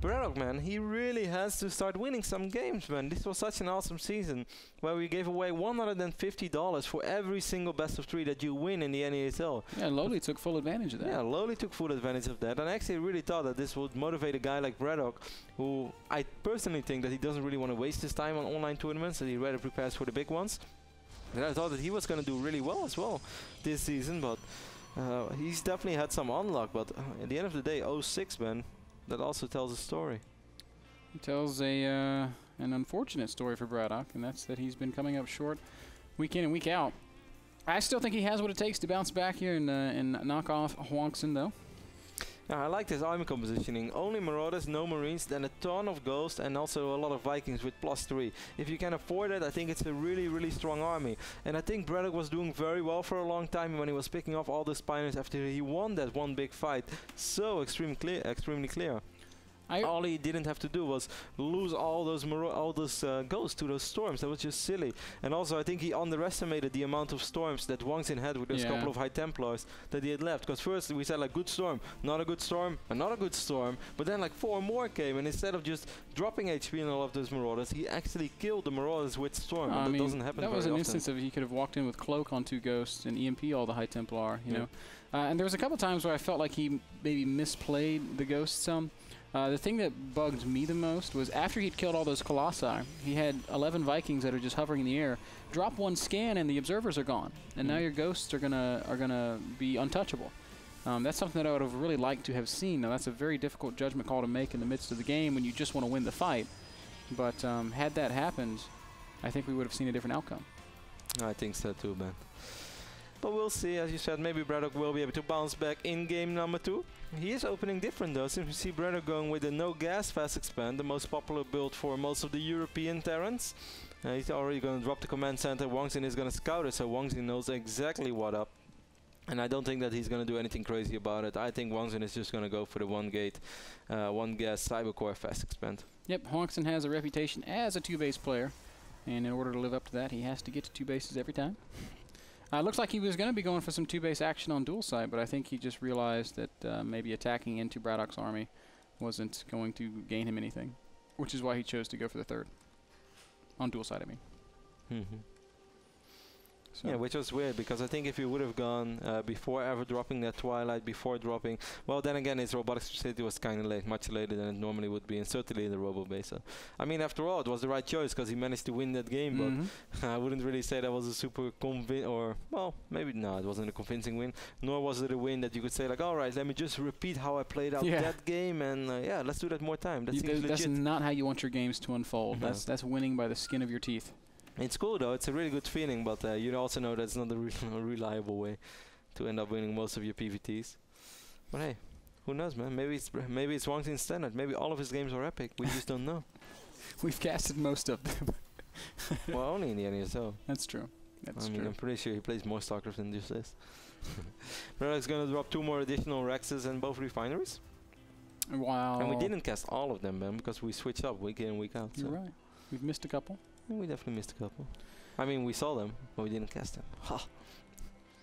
Bratok, man, he really has to start winning some games, man. This was such an awesome season where we gave away $150 for every single best of 3 that you win in the NASL. Yeah, Lowly took full advantage of that. Yeah, Lowly took full advantage of that, and I actually really thought that this would motivate a guy like Bratok, who I personally think that he doesn't really want to waste his time on online tournaments, and he rather prepares for the big ones. And I thought that he was going to do really well as well this season, but he's definitely had some unluck. But at the end of the day, 0-6, man, that also tells a story. It tells an unfortunate story for Bratok, and that's that he's been coming up short week in and week out. I still think he has what it takes to bounce back here and knock off Hwangsin, though. Yeah, I like this army compositioning. Only Marauders, no Marines, then a ton of Ghosts, and also a lot of Vikings with +3. If you can afford it, I think it's a really, really strong army. And I think Bratok was doing very well for a long time when he was picking off all the Spiners after he won that one big fight. So extremely clear. All he didn't have to do was lose all those ghosts to those storms. That was just silly. And also, I think he underestimated the amount of storms that Hwangsin had with those couple of High Templars that he had left. Because first we said like good storm, not a good storm, another good storm. But then like 4 more came, and instead of just dropping HP in all of those Marauders, he actually killed the Marauders with storm. I mean, that doesn't happen very often. That was an instance of he could have walked in with Cloak on 2 Ghosts and EMP all the High Templar, you know. And there was a couple times where I felt like he maybe misplayed the Ghosts some. The thing that bugged me the most was after he'd killed all those Colossi, he had 11 Vikings that are just hovering in the air. Drop 1 scan and the observers are gone, and now your Ghosts are gonna be untouchable. That's something that I would have really liked to have seen. Now that's a very difficult judgment call to make in the midst of the game when you just want to win the fight. But had that happened, I think we would have seen a different outcome. I think so too, man. But we'll see, as you said, maybe Bratok will be able to bounce back in game number 2. He is opening different though, since we see Bratok going with a no gas fast expand, the most popular build for most of the European Terrans. He's already going to drop the command center, Hwangsin is going to scout it, so Hwangsin knows exactly what up. And I don't think that he's going to do anything crazy about it. I think Hwangsin is just going to go for the 1 gas Cybercore fast expand. Yep, Hwangsin has a reputation as a 2-base player, and in order to live up to that, he has to get to 2 bases every time. Looks like he was going to be going for some 2-base action on dual side, but I think he just realized that maybe attacking into Bradok's army wasn't going to gain him anything, which is why he chose to go for the 3rd. On dual side, I mean. So yeah, which was weird, because I think if he would have gone before ever dropping that Twilight, before dropping, well, then again, his robotics facility was kind of late, much later than it normally would be, and certainly in the robo base. So, I mean, after all, it was the right choice, because he managed to win that game, but I wouldn't really say that was a super or, well, maybe, no, it wasn't a convincing win, nor was it a win that you could say, like, all right, let me just repeat how I played out that game, and yeah, let's do that more time. That seems legit. That's not how you want your games to unfold. That's winning by the skin of your teeth. It's cool though, it's a really good feeling, but you also know that's not a reliable way to end up winning most of your PvTs. But hey, who knows, man? Maybe it's Hwangsin standard. Maybe all of his games are epic. We just don't know. We've casted most of them. Well, only in the NASL. That's true. That's true. I'm pretty sure he plays more StarCraft than just this. Bradok's gonna drop 2 more additional Rexes and both refineries. Wow. And we didn't cast all of them, man, because we switch up week in and week out. You're right. We've missed a couple. We definitely missed a couple. I mean, we saw them, but we didn't cast them. Ha!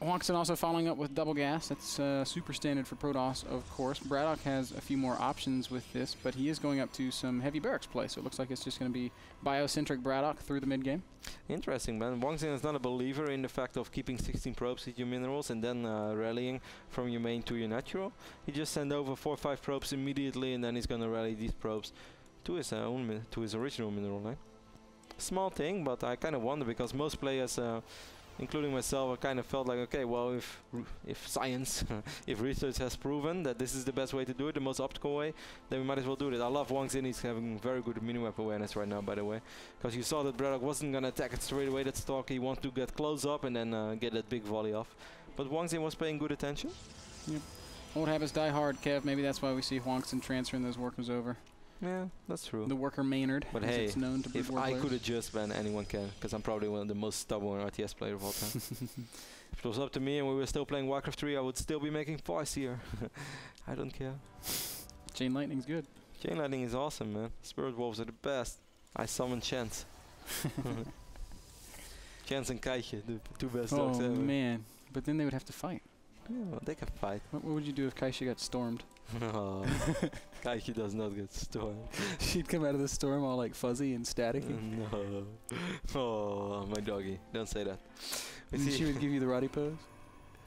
Hwangsin also following up with double gas. That's super standard for Protoss, of course. Bratok has a few more options with this, but he is going up to some heavy barracks play, so it looks like it's just going to be biocentric Bratok through the mid-game. Interesting, man. Hwangsin is not a believer in the fact of keeping 16 probes with your minerals and then rallying from your main to your natural. He just sent over 4 or 5 probes immediately, and then he's going to rally these probes to his original mineral line. Small thing, but I kind of wonder, because most players, including myself, I kind of felt like, okay, well, if science, if research has proven that this is the best way to do it, the most optical way, then we might as well do it. I love Hwangsin. He's having very good mini-map awareness right now, by the way, because you saw that Bratok wasn't going to attack it straight away, that Stalker. He wanted to get close up and then get that big volley off. But Hwangsin was paying good attention. Yep. Old habits die hard, Kev. Maybe that's why we see Hwangsin transferring those workers over. Yeah, that's true. The worker Maynard, but hey, it's known to if I could adjust, man, anyone can, because I'm probably one of the most stubborn RTS players of all time. If it was up to me and we were still playing Warcraft 3, I would still be making farce here. I don't care. Chain Lightning's good. Chain Lightning is awesome, man. Spirit Wolves are the best. I summon Chance. Chance and Kaitje, the 2 best dogs ever. Oh man, but then they would have to fight. Yeah, they can fight. What would you do if Kaisha got stormed? No, Kaiki does not get stormed. She'd come out of the storm all like fuzzy and staticky. No. Oh, my doggy. Don't say that. And she would give you the Roddy pose?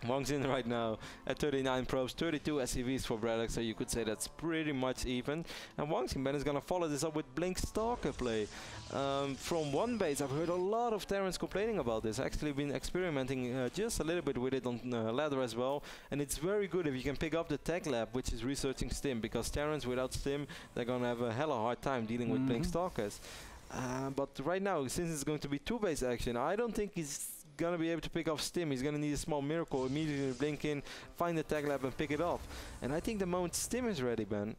Hwangsin right now at 39 probes, 32 SCVs for Bratok, so you could say that's pretty much even. And Hwangsin Ben is going to follow this up with Blink Stalker play. From one base, I've heard a lot of Terrans complaining about this. Actually been experimenting just a little bit with it on ladder as well. And it's very good if you can pick up the tech lab, which is researching Stim, because Terrans without Stim, they're going to have a hella hard time dealing with Blink Stalkers. But right now, since it's going to be 2-base action, I don't think he's gonna be able to pick off Stim. He's gonna need a small miracle, immediately blink in, find the tag lab and pick it off. And I think the moment Stim is ready, Ben,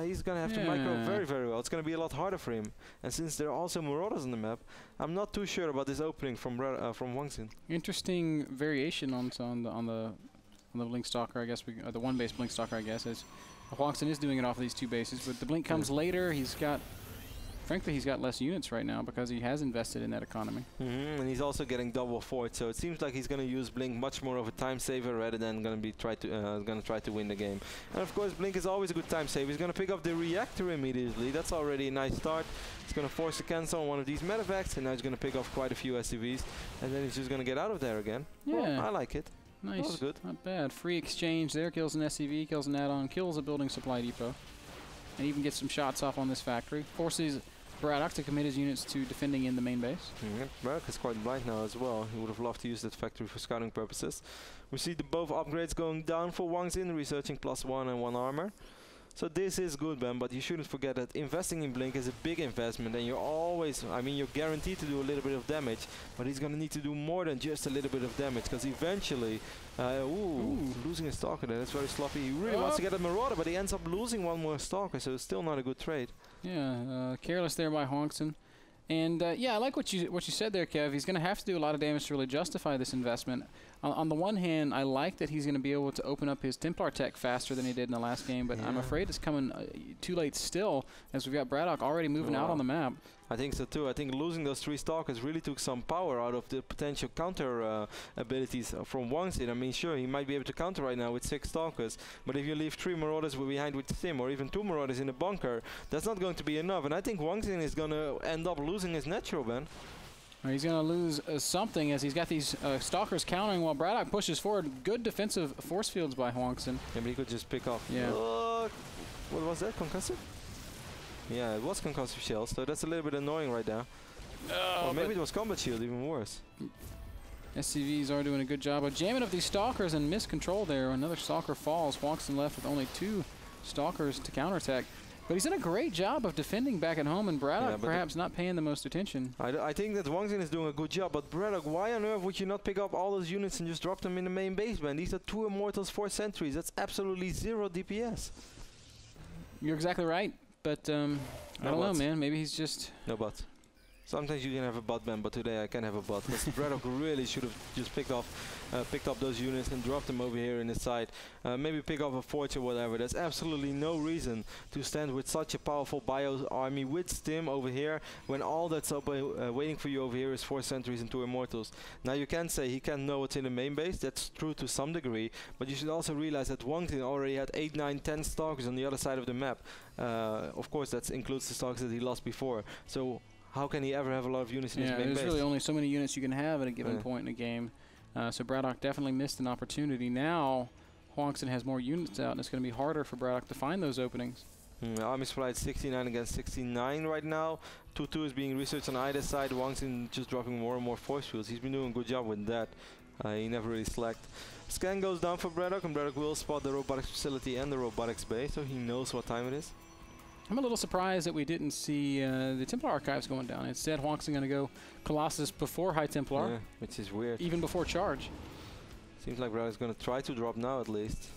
he's gonna have to micro very, very well. It's gonna be a lot harder for him. And since there are also Marauders on the map, I'm not too sure about this opening from Hwangsin. Interesting variation on the Blink Stalker, I guess, the 1-base Blink Stalker, I guess, is Hwangsin is doing it off of these 2 bases, but the blink comes later. Frankly, he's got less units right now because he has invested in that economy. And he's also getting double fort, so it seems like he's going to use Blink much more of a time saver rather than going to try to win the game. And of course, Blink is always a good time saver. He's going to pick up the reactor immediately. That's already a nice start. He's going to force a cancel on one of these medevacs, and now he's going to pick off quite a few SCVs, and then he's just going to get out of there again. Yeah, well, I like it. Nice. That was good. Not bad. Free exchange there. Kills an SCV, kills an add-on, kills a building supply depot, and even gets some shots off on this factory. Forces Bratok to commit his units to defending in the main base. Bratok is quite blind now as well. He would have loved to use that factory for scouting purposes. We see both upgrades going down for Hwangsin, researching +1 and 1 armor. So this is good, Ben, but you shouldn't forget that investing in Blink is a big investment, and you're always, I mean, you're guaranteed to do a little bit of damage, but he's going to need to do more than just a little bit of damage, because eventually, losing a Stalker there, that's very sloppy. He really wants to get a Marauder, but he ends up losing one more Stalker, so it's still not a good trade. Yeah, careless there by Hwangsin. And yeah, I like what you said there, Kev. He's going to have to do a lot of damage to really justify this investment. On the one hand, I like that he's going to be able to open up his Templar tech faster than he did in the last game, but I'm afraid it's coming too late still, as we've got Bratok already moving out on the map. I think so too. I think losing those 3 Stalkers really took some power out of the potential counter abilities from Hwangsin. I mean, sure, he might be able to counter right now with 6 Stalkers, but if you leave 3 Marauders behind with Stim, or even 2 Marauders in the bunker, that's not going to be enough. And I think Hwangsin is going to end up losing his natural, Ben. He's going to lose something, as he's got these Stalkers countering while Bratok pushes forward. Good defensive force fields by Hwangsin. Yeah, but he could just pick off. Yeah. What was that? Concussive? Yeah, it was concussive shells, so that's a little bit annoying right now. Or maybe it was combat shield, even worse. SCVs are doing a good job of jamming up these Stalkers and miscontrol there. Another Stalker falls. Hwangsin left with only 2 Stalkers to counterattack. But he's done a great job of defending back at home, and Bratok perhaps not paying the most attention. I think that Hwangsin is doing a good job, but Bratok, why on earth would you not pick up all those units and just drop them in the main base, man? These are 2 Immortals, 4 Sentries. That's absolutely 0 DPS. You're exactly right, but I don't know, man. Maybe he's just... No buts. Sometimes you can have a butt, man, but today I can't have a butt. Because Bratok really should have just picked up those units and dropped them over here in the side. Maybe pick up a fort or whatever. There's absolutely no reason to stand with such a powerful bio army with Stim over here when all that's up waiting for you over here is 4 Sentries and 2 Immortals. Now you can say he can't know what's in the main base. That's true to some degree, but you should also realize that Hwangsin already had 8, 9, 10 Stalkers on the other side of the map. Of course, that includes the Stalkers that he lost before. So how can he ever have a lot of units in his main base? There's really only so many units you can have at a given point in a game. So Bratok definitely missed an opportunity. Now Hwangsin has more units out, and it's going to be harder for Bratok to find those openings. Army supply 69 against 69 right now. 2-2 is being researched on either side. Hwangsin just dropping more and more force fields. He's been doing a good job with that. He never really slacked. Scan goes down for Bratok, and Bratok will spot the robotics facility and the robotics base, so he knows what time it is. I'm a little surprised that we didn't see the Templar archives going down. Instead, Hwangsin going to go Colossus before High Templar. Yeah, which is weird. Even before charge. Seems like Bratok is going to try to drop now at least.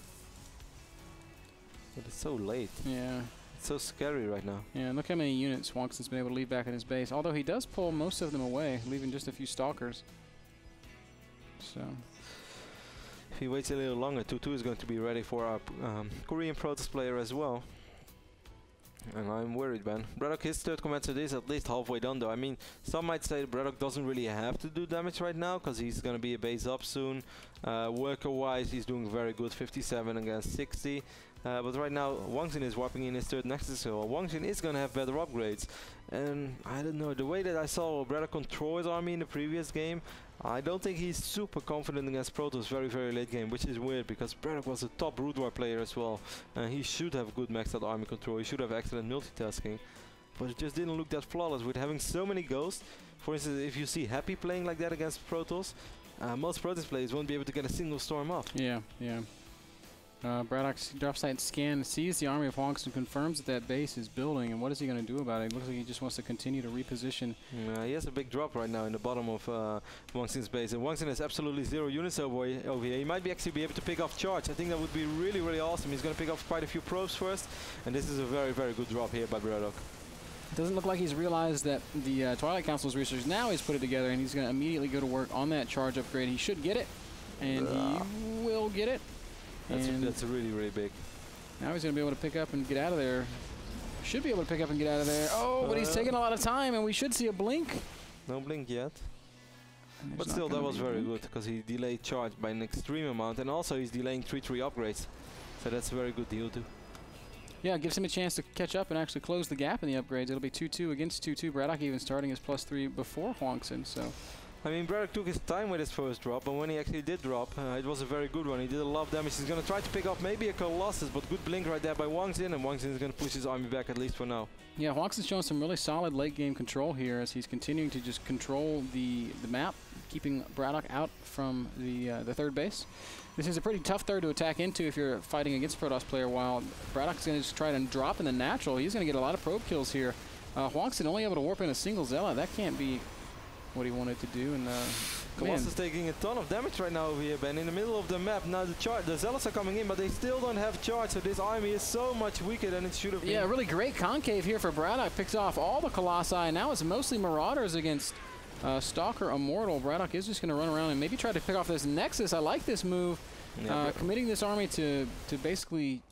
But it's so late. Yeah. It's so scary right now. Yeah, and look how many units Hwangsin's been able to leave back at his base. Although he does pull most of them away, leaving just a few Stalkers. So... if he waits a little longer, 2-2 is going to be ready for our Korean Protest player as well. And I'm worried, man. Bratok, his third commander is at least halfway done, though. I mean, some might say Bratok doesn't really have to do damage right now, because he's going to be a base up soon. Worker-wise, he's doing very good, 57 against 60. But right now, Hwangsin is warping in his third Nexus, so Hwangsin is going to have better upgrades. And I don't know, the way that I saw Bratok control his army in the previous game, I don't think he's super confident against Protoss very, very late game, which is weird because Bratok was a top Root War player as well. And he should have good maxed out army control, he should have excellent multitasking. But it just didn't look that flawless with having so many ghosts. For instance, if you see Happy playing like that against Protoss, most Protoss players won't be able to get a single storm off. Yeah, yeah. Bradok's drop site scan sees the army of Hwangsin, confirms that base is building, and what is he going to do about it? It looks like he just wants to continue to reposition. He has a big drop right now in the bottom of Hwangsin's base, and Hwangsin has absolutely 0 units over here. He might actually be able to pick off charge. I think that would be really, really awesome. He's going to pick off quite a few probes first, and this is a very, very good drop here by Bratok. Doesn't look like he's realized that the Twilight Council's research. Now he's put it together, and he's going to immediately go to work on that charge upgrade. He should get it, and he will get it. That's really, really big. Now he's going to be able to pick up and get out of there. Should be able to pick up and get out of there. Oh, but he's taking a lot of time, and we should see a blink. No blink yet. But still, that was very good, because he delayed charge by an extreme amount, and also he's delaying 3-3 upgrades. So that's a very good deal, too. Yeah, it gives him a chance to catch up and actually close the gap in the upgrades. It'll be 2-2 against 2-2. Bratok even starting his +3 before Hwangsin, so... I mean, Bratok took his time with his first drop, but when he actually did drop, it was a very good one. He did a lot of damage. He's going to try to pick up maybe a Colossus, but good blink right there by Hwangsin, and Hwangsin is going to push his army back at least for now. Yeah, Hwangsin's showing some really solid late game control here as he's continuing to just control the map, keeping Bratok out from the third base. This is a pretty tough third to attack into if you're fighting against a Protoss player, while Bradok's going to just try to drop in the natural. He's going to get a lot of probe kills here. Hwangsin only able to warp in a single Zealot. That can't be what he wanted to do. And Colossus is taking a ton of damage right now over here, Ben. In the middle of the map, now the Zealots are coming in, but they still don't have charge, so this army is so much weaker than it should have been. Yeah, really great concave here for Bratok. Picks off all the Colossi, and now it's mostly Marauders against Stalker Immortal. Bratok is just going to run around and maybe try to pick off this Nexus. I like this move. Committing this army to basically,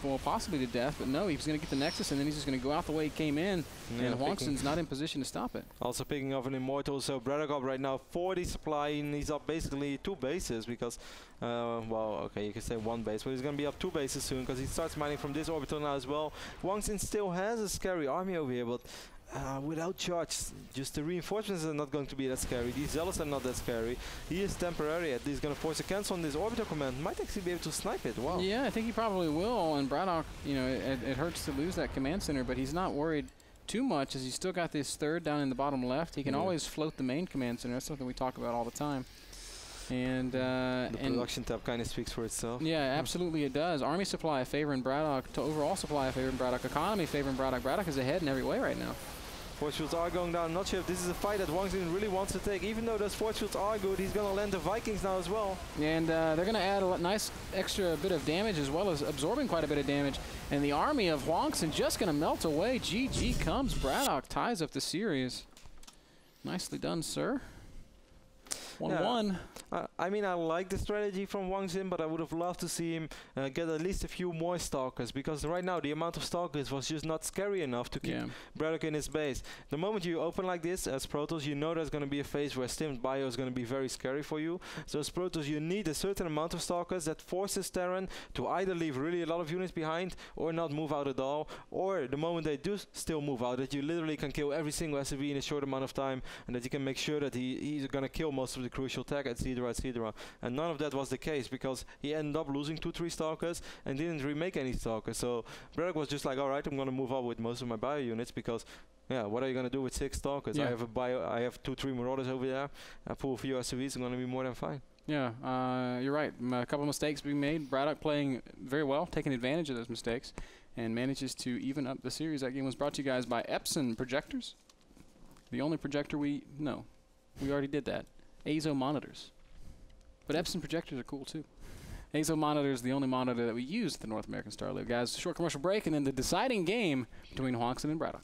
well, possibly to death, but no, he's going to get the Nexus, and then he's just going to go out the way he came in, and Hwangsin's not in position to stop it. Also picking off an Immortal, so Bratok up right now 40 supply, and he's up basically 2 bases, because, well, okay, you can say 1 base, but he's going to be up 2 bases soon, because he starts mining from this orbital now as well. Hwangsin still has a scary army over here, but without charge, just the reinforcements are not going to be that scary. These Zealots are not that scary. He is temporary, at least going to force a cancel on this orbital command. Might actually be able to snipe it. Wow. Yeah, I think he probably will. And Bratok, you know, it hurts to lose that command center, but he's not worried too much as he's still got this third down in the bottom left. He can always float the main command center. That's something we talk about all the time. And the production tab kind of speaks for itself. Yeah, absolutely it does. Army supply favoring Bratok, to overall supply favoring Bratok, economy favoring Bratok. Bratok is ahead in every way right now. Force fields are going down. Not sure if this is a fight that Hwangsin really wants to take. Even though those force fields are good, he's going to land the Vikings now as well. And they're going to add a nice extra bit of damage as well as absorbing quite a bit of damage. And the army of Hwangsin just going to melt away. GG comes. Bratok ties up the series. Nicely done, sir. 1-1. I mean, I like the strategy from Hwangsin, but I would have loved to see him get at least a few more Stalkers, because right now the amount of Stalkers was just not scary enough to keep Bratok in his base. The moment you open like this as Protoss, you know there's going to be a phase where Stimmed Bio is going to be very scary for you. So as Protoss, you need a certain amount of Stalkers that forces Terran to either leave really a lot of units behind or not move out at all, or the moment they do still move out, that you literally can kill every single SCV in a short amount of time, and that you can make sure that he's going to kill most of the crucial tech, etc., etc. And none of that was the case, because he ended up losing 2-3 Stalkers and didn't remake any Stalkers. So Bratok was just like, alright, I'm going to move up with most of my bio units, because yeah, what are you going to do with 6 Stalkers? I have 2-3 Marauders over there. I pull a few SCVs, I'm going to be more than fine. Yeah, you're right. A couple of mistakes being made. Bratok playing very well, taking advantage of those mistakes, and manages to even up the series. That game was brought to you guys by Epson Projectors. The only projector we already did that. ASO monitors. But Epson projectors are cool too. ASO monitor is the only monitor that we use at the North American Star League. Guys, short commercial break, and then the deciding game between Hwangsin and Bratok.